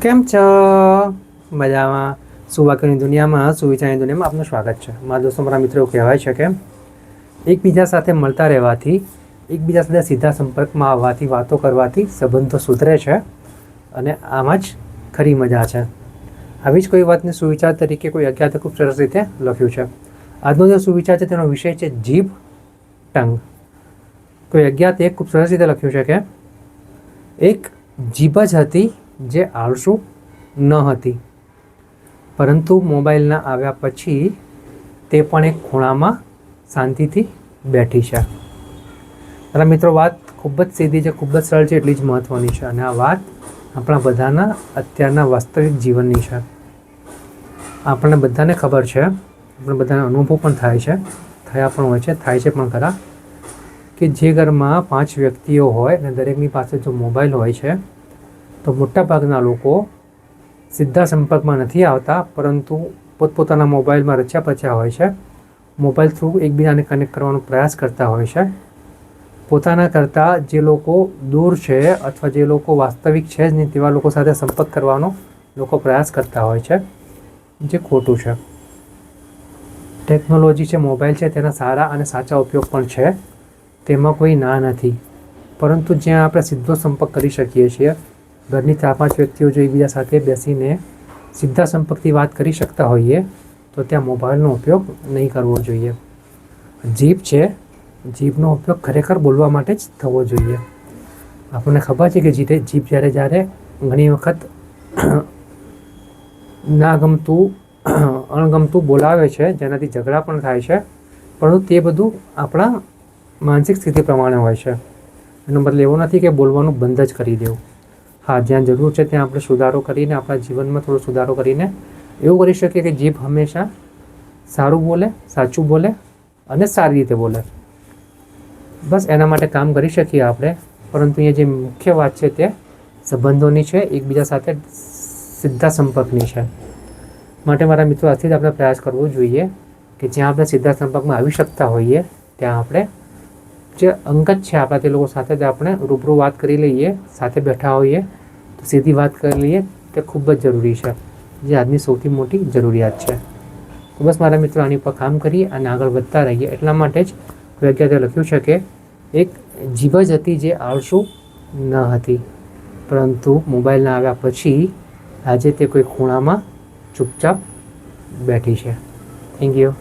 કેમ છો? મજામાં? સુવાક્યોની દુનિયામાં, સુવિચારની દુનિયામાં આપનું સ્વાગત છે. મારા દોસ્તો, મારા મિત્રો એવું કહેવાય છે કે એકબીજા સાથે મળતા રહેવાથી, એકબીજા સાથે સીધા સંપર્કમાં આવવાથી, વાતો કરવાથી સંબંધો સુધરે છે અને આમાં જ ખરી મજા છે. આવી જ કોઈ વાતને સુવિચાર તરીકે કોઈ અજ્ઞાતે ખૂબ સરસ રીતે લખ્યું છે. આજનો જે સુવિચાર છે તેનો વિષય છે જીભ, ટંગ. કોઈ અજ્ઞાતે ખૂબ સરસ રીતે લખ્યું છે કે એક જીભ જ હતી જે આળસુ ન હતી, પરંતુ મોબાઈલના આવ્યા પછી તે પણ એક ખૂણામાં શાંતિથી બેઠી છે. મારા મિત્રો, વાત ખૂબ જ સીધી છે, ખૂબ જ સરળ છે, એટલી જ મહત્ત્વની છે અને આ વાત આપણા બધાના અત્યારના વાસ્તવિક જીવનની છે. આપણને બધાને ખબર છે, આપણે બધાને અનુભવ પણ થાય છે, થયા પણ હોય છે, થાય છે પણ ખરા, કે જે ઘરમાં 5 વ્યક્તિઓ હોય અને દરેકની પાસે જો મોબાઈલ હોય છે તો મોટાભાગના લોકો સીધા સંપર્કમાં નથી આવતા, પરંતુ પોતપોતાના મોબાઈલમાં રચ્યા પચ્યા હોય છે. મોબાઈલ થ્રુ એકબીજાને કનેક્ટ કરવાનો પ્રયાસ કરતા હોય છે. પોતાના કરતાં જે લોકો દૂર છે અથવા જે લોકો વાસ્તવિક છે જ નહીં તેવા લોકો સાથે સંપર્ક કરવાનો લોકો પ્રયાસ કરતા હોય છે, જે ખોટું છે. ટેકનોલોજી છે, મોબાઈલ છે, તેના સારા અને સાચા ઉપયોગ પણ છે, તેમાં કોઈ ના નથી. પરંતુ જ્યાં આપણે સીધો સંપર્ક કરી શકીએ છીએ, ઘરની 4-5 વ્યક્તિઓ જો એકબીજા સાથે બેસીને સીધા સંપર્કથી વાત કરી શકતા હોઈએ તો ત્યાં મોબાઈલનો ઉપયોગ નહીં કરવો જોઈએ. જીભ છે, જીભનો ઉપયોગ ખરેખર બોલવા માટે જ થવો જોઈએ. આપણને ખબર છે કે જીભ જ્યારે ઘણી વખત ના ગમતું અણગમતું બોલાવે છે, જેનાથી ઝઘડા પણ થાય છે, પરંતુ તે બધું આપણા માનસિક સ્થિતિ પ્રમાણે હોય છે. એનો મતલબ એવો નથી કે બોલવાનું બંધ જ કરી દેવું. હા, જ્યાં જરૂર છે ત્યાં આપણે સુધારો કરીને, આપણા જીવનમાં થોડો સુધારો કરીને એવું કરી શકીએ કે જીભ હંમેશા સારું બોલે, સાચું બોલે અને સારી રીતે બોલે. બસ એના માટે કામ કરી શકીએ આપણે. પરંતુ અહીંયા જે મુખ્ય વાત છે તે સંબંધોની છે, એકબીજા સાથે સીધા સંપર્કની છે. માટે મારા મિત્રો, આજથી જ આપણે પ્રયાસ કરવો જોઈએ કે જ્યાં આપણે સીધા સંપર્કમાં આવી શકતા હોઈએ ત્યાં આપણે જે અંગત છે આપણા તે લોકો સાથે જ આપણે રૂબરૂ વાત કરી લઈએ, સાથે બેઠા હોઈએ તો સીધી વાત કરી લઈએ. તે ખૂબ જ જરૂરી છે, જે આજની સૌથી મોટી જરૂરિયાત છે. તો બસ મારા મિત્રો, આની ઉપર કામ કરીએ અને આગળ વધતા રહીએ. એટલા માટે જ વૈજ્ઞાનિકે લખ્યું છે કે એક જીભ જ હતી જે આળસુ ન હતી, પરંતુ મોબાઈલના આવ્યા પછી આજે તે કોઈ ખૂણામાં ચૂપચાપ બેઠી છે. Thank you.